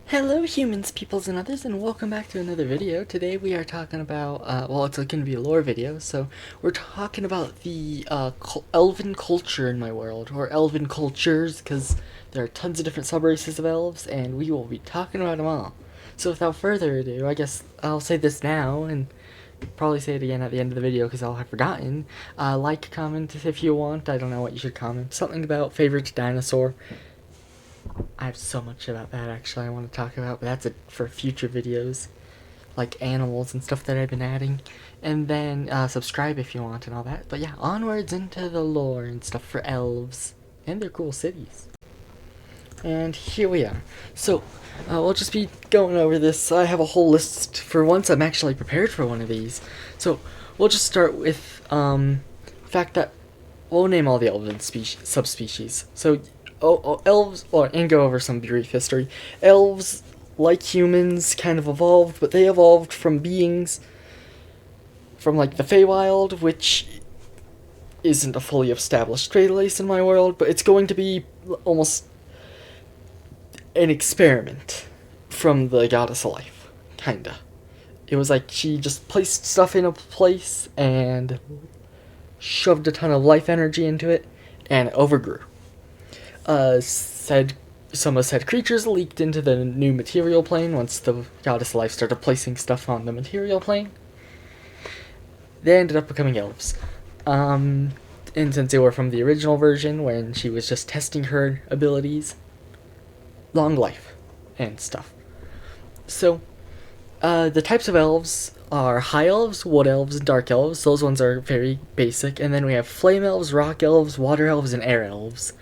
Hello humans, peoples, and others, and welcome back to another video. Today we are talking about, well, it's going to be a lore video, so we're talking about the elven culture in my world, or elven cultures, because there are tons of different subraces of elves, and we will be talking about them all. So without further ado, I guess I'll say this now, and probably say it again at the end of the video because I'll have forgotten. Like, comment if you want. I don't know what you should comment. Something about favorite dinosaur. I have so much about that actually I want to talk about, but that's it for future videos, like animals and stuff that I've been adding. And then subscribe if you want and all that. But yeah, onwards into the lore and stuff for elves and their cool cities. And here we are. So we'll just be going over this. I have a whole list. For once I'm actually prepared for one of these. So we'll just start with the fact that we'll name all the elven subspecies. So elves, and go over some brief history. Elves, like humans, kind of evolved, but they evolved from beings from, like, the Feywild, which isn't a fully established race in my world, but it's going to be almost an experiment from the goddess of life, kinda. It was like she just placed stuff in a place and shoved a ton of life energy into it, and it overgrew. Some of said creatures leaked into the new material plane once the goddess of life started placing stuff on the material plane. They ended up becoming elves. And since they were from the original version, when she was just testing her abilities, long life and stuff. So, the types of elves are high elves, wood elves, and dark elves. Those ones are very basic. And then we have flame elves, rock elves, water elves, and air elves.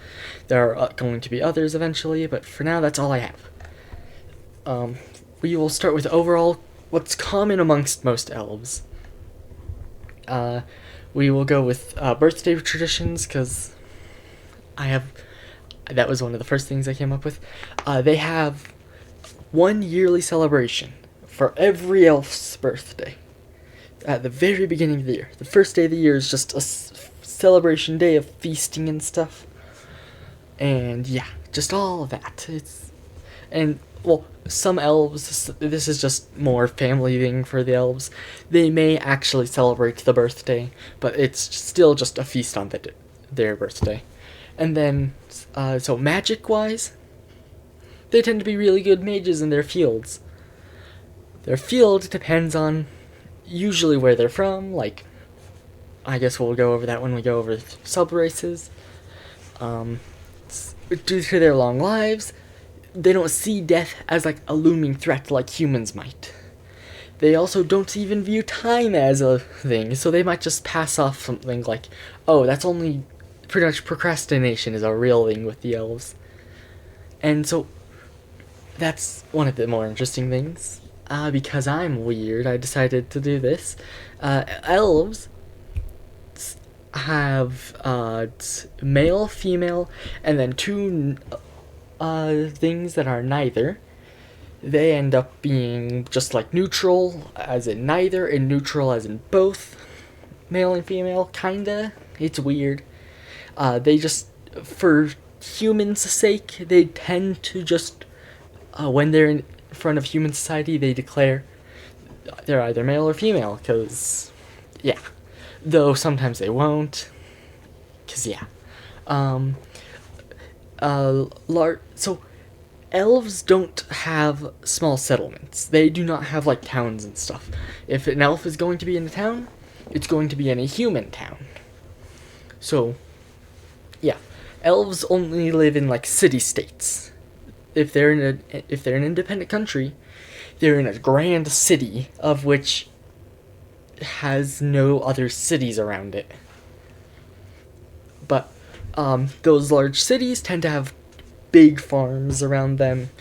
There are going to be others eventually, but for now that's all I have. We will start with overall what's common amongst most elves. We will go with birthday traditions, because that was one of the first things I came up with. They have one yearly celebration for every elf's birthday. At the very beginning of the year. The first day of the year is just a celebration day of feasting and stuff. And yeah, just all of that. Some elves, this is just more family thing for the elves. They may actually celebrate the birthday, but it's still just a feast on their birthday. And then, so magic-wise, they tend to be really good mages in their fields. Their field depends on usually where they're from, like, I guess we'll go over that when we go over subraces. Due to their long lives, they don't see death as like a looming threat like humans might. They also don't even view time as a thing, so they might just pass off something like, oh, that's only pretty much procrastination is a real thing with the elves. And so that's one of the more interesting things. Because I'm weird, I decided to do this. Elves have male, female, and then two things that are neither. They end up being just like neutral, as in neither, and neutral as in both. Male and female, kinda. It's weird. They just, for humans' sake, they tend to just, when they're in front of human society, they declare they're either male or female, because, yeah. Though sometimes they won't, because, yeah. So, elves don't have small settlements. They do not have, like, towns and stuff. If an elf is going to be in a town, it's going to be in a human town. So, yeah. Elves only live in, like, city-states. If they're an independent country, they're in a grand city, of which has no other cities around it. But those large cities tend to have big farms around them.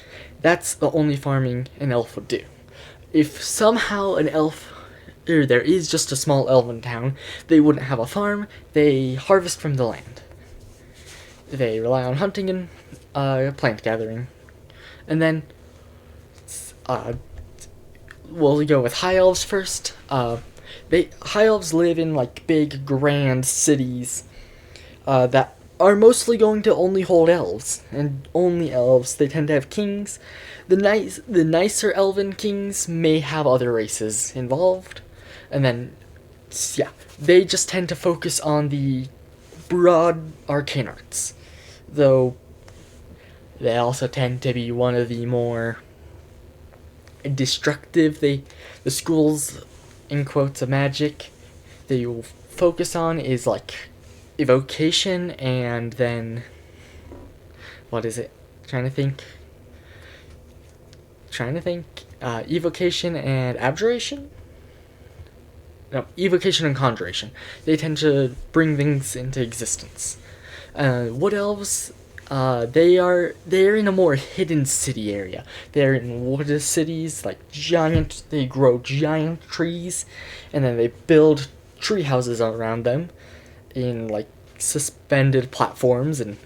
That's the only farming an elf would do. If somehow there is just a small elven town, they wouldn't have a farm. They harvest from the land. They rely on hunting and plant gathering. And then we'll go with high elves first. High elves live in like big grand cities that are mostly going to only hold elves, and only elves. They tend to have kings. The nicer elven kings may have other races involved, and then yeah, they just tend to focus on the broad arcane arts, though they also tend to be one of the more destructive. The schools, in quotes, of magic that you focus on is like evocation, and then what is it? Evocation and abjuration. No, evocation and conjuration. They tend to bring things into existence. Wood elves, they're in a more hidden city area. They're in wooded cities, like giant. They grow giant trees, and then they build tree houses around them, in like suspended platforms, and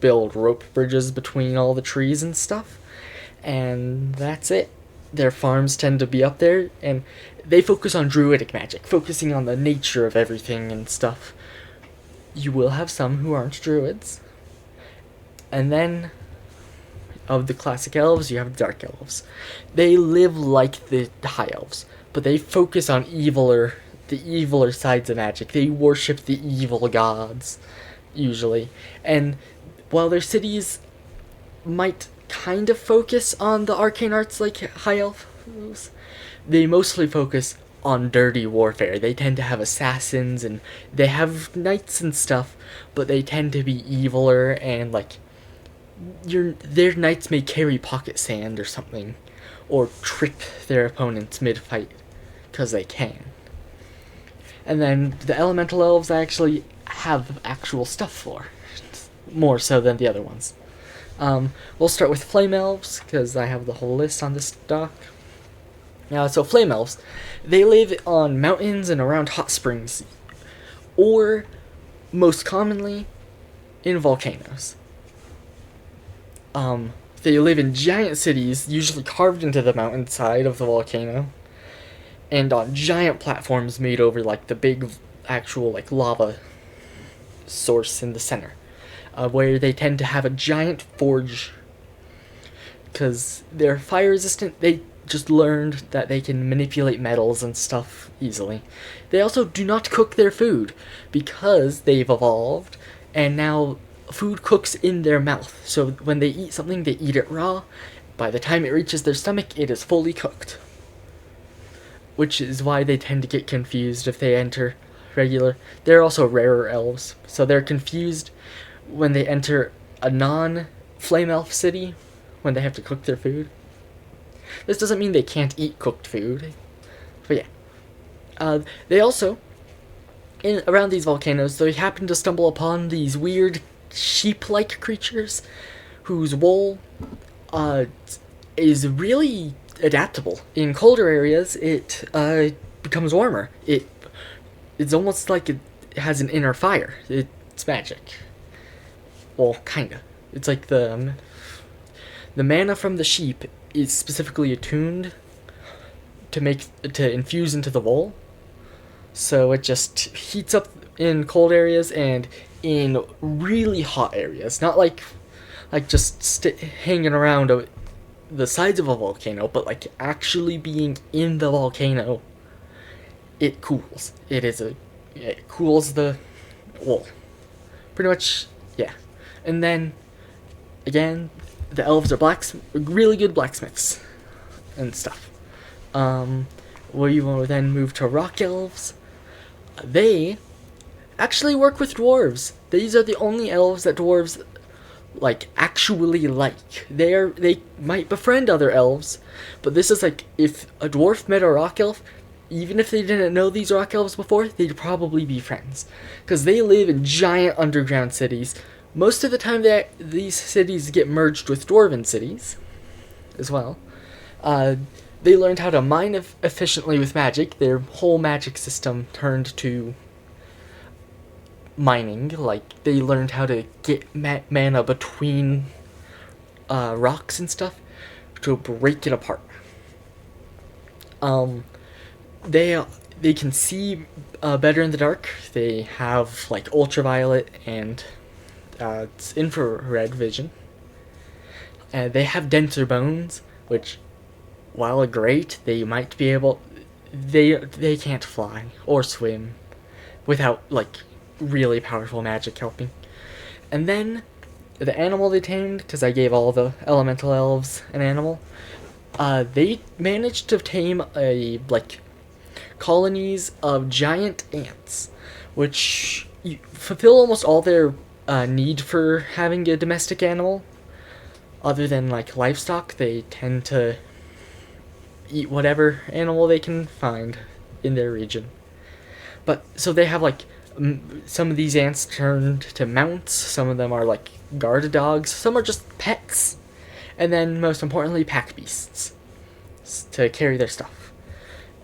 build rope bridges between all the trees and stuff. And that's it. Their farms tend to be up there, and they focus on druidic magic, focusing on the nature of everything and stuff. You will have some who aren't druids. And then, of the classic elves, you have dark elves. They live like the high elves, but they focus on the eviler sides of magic. They worship the evil gods, usually. And while their cities might kind of focus on the arcane arts like high elves, they mostly focus on dirty warfare. They tend to have assassins, and they have knights and stuff, but they tend to be eviler, and like their knights may carry pocket sand or something, or trick their opponents mid-fight, because they can. And then the elemental elves I actually have actual stuff for, more so than the other ones. We'll start with flame elves, because I have the whole list on this doc. So flame elves, they live on mountains and around hot springs, or most commonly in volcanoes. They live in giant cities, usually carved into the mountainside of the volcano, and on giant platforms made over like the big actual like lava source in the center, where they tend to have a giant forge, because they're fire resistant. They just learned that they can manipulate metals and stuff easily. They also do not cook their food, because they've evolved, and now food cooks in their mouth. So when they eat something, they eat it raw. By the time it reaches their stomach, it is fully cooked. Which is why they tend to get confused if they enter regular. They're also rarer elves, so they're confused when they enter a non-flame elf city when they have to cook their food. This doesn't mean they can't eat cooked food, but yeah. They also, around these volcanoes, they happen to stumble upon these weird sheep-like creatures whose wool is really adaptable. In colder areas, it becomes warmer. It's almost like it has an inner fire. It's magic. Well, kinda. It's like the mana from the sheep is specifically attuned to infuse into the wool, so it just heats up in cold areas and in really hot areas. Not like just hanging around the sides of a volcano, but like actually being in the volcano. It cools. It cools the wool. Pretty much, yeah. And then, again, the elves are really good blacksmiths and stuff. We will then move to rock elves. They actually work with dwarves. These are the only elves that dwarves like actually like. They might befriend other elves, but this is like if a dwarf met a rock elf, even if they didn't know these rock elves before, they'd probably be friends, because they live in giant underground cities. Most of the time, these cities get merged with dwarven cities as well. They learned how to mine efficiently with magic. Their whole magic system turned to mining. Like, they learned how to get mana between rocks and stuff to break it apart. They can see better in the dark. They have like ultraviolet and It's infrared vision. They have denser bones, which, while great, they might be able. They can't fly or swim without like really powerful magic helping. And then the animal they tamed, because I gave all the elemental elves an animal, they managed to tame a like colonies of giant ants, which fulfill almost all their need for having a domestic animal. Other than like livestock, they tend to eat whatever animal they can find in their region. But so they have like some of these ants turned to mounts, some of them are like guard dogs, some are just pets, and then most importantly, pack beasts to carry their stuff.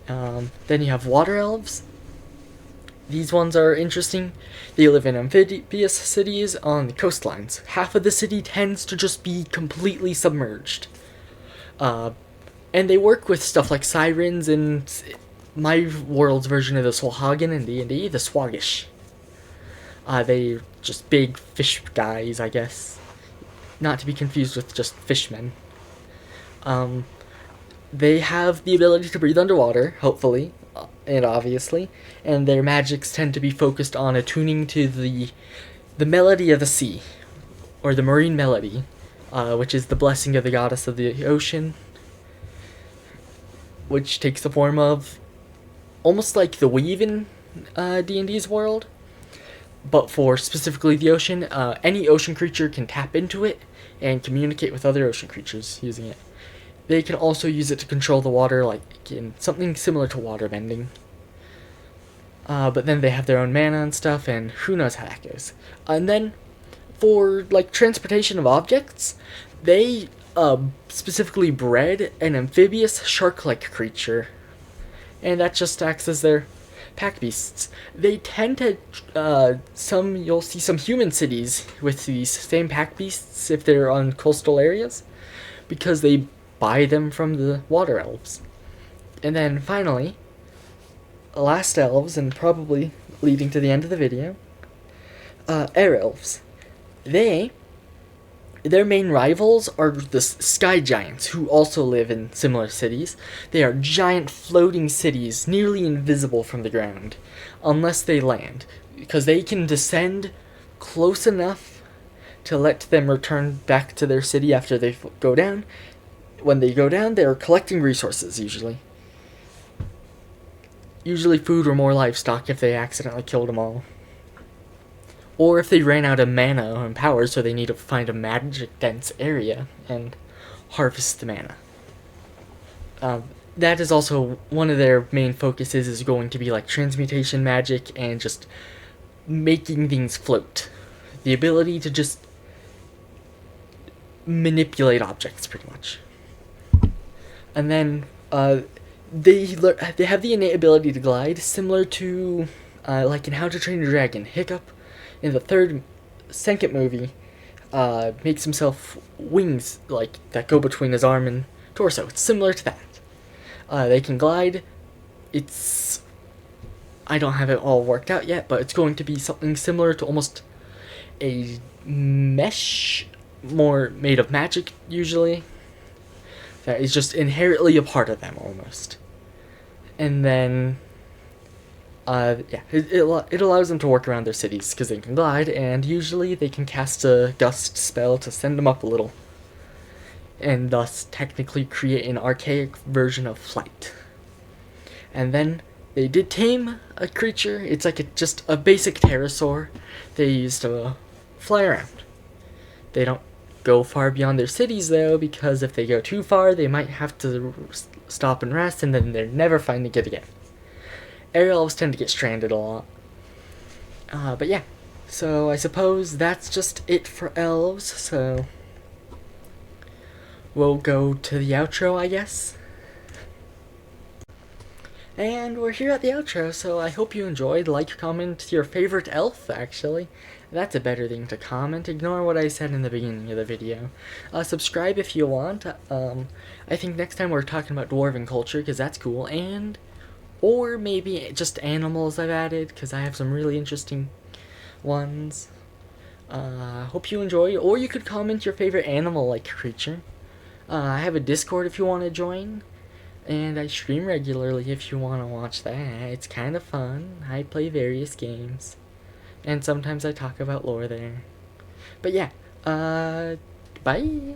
Then you have water elves. These ones are interesting. They live in amphibious cities on the coastlines. Half of the city tends to just be completely submerged. And they work with stuff like sirens and my world's version of the Swalhagen in D&D, the Swaggish. They just big fish guys, I guess. Not to be confused with just fishmen. They have the ability to breathe underwater, hopefully, and obviously, and their magics tend to be focused on attuning to the melody of the sea, or the marine melody, which is the blessing of the goddess of the ocean, which takes the form of almost like the weave in D&D's world, but for specifically the ocean. Any ocean creature can tap into it and communicate with other ocean creatures using it. They can also use it to control the water, like in something similar to water bending. But then they have their own mana and stuff, and who knows how that goes. And then, for like transportation of objects, they specifically bred an amphibious shark-like creature, and that just acts as their pack beasts. They tend to you'll see some human cities with these same pack beasts if they're on coastal areas, because they buy them from the water elves. And then finally, last elves, and probably leading to the end of the video, air elves. Their main rivals are the sky giants, who also live in similar cities. They are giant floating cities, nearly invisible from the ground, unless they land, because they can descend close enough to let them return back to their city after they go down. When they go down, they are collecting resources, usually. Usually food or more livestock if they accidentally killed them all. Or if they ran out of mana and power, so they need to find a magic-dense area and harvest the mana. That is also one of their main focuses, is going to be like transmutation magic and just making things float. The ability to just manipulate objects, pretty much. And then they have the innate ability to glide, similar to like in How to Train Your Dragon. Hiccup in the second movie makes himself wings like that go between his arm and torso. It's similar to that. They can glide. I don't have it all worked out yet, but it's going to be something similar to almost a mesh, more made of magic usually. That is just inherently a part of them, almost. And then, it allows them to work around their cities, because they can glide, and usually they can cast a gust spell to send them up a little, and thus technically create an archaic version of flight. And then, they did tame a creature. It's like just a basic pterosaur they use to fly around. They don't go far beyond their cities, though, because if they go too far, they might have to stop and rest, and then they're never finding it again. Air elves tend to get stranded a lot. But yeah, so I suppose that's just it for elves, so we'll go to the outro, I guess. And we're here at the outro, so I hope you enjoyed. Like, comment your favorite elf, actually. That's a better thing to comment. Ignore what I said in the beginning of the video. Subscribe if you want. I think next time we're talking about dwarven culture, because that's cool. Or maybe just animals I've added, because I have some really interesting ones. Hope you enjoy, or you could comment your favorite animal like creature. I have a Discord if you want to join, and I stream regularly if you want to watch that. It's kind of fun. I play various games, and sometimes I talk about lore there. But yeah, bye.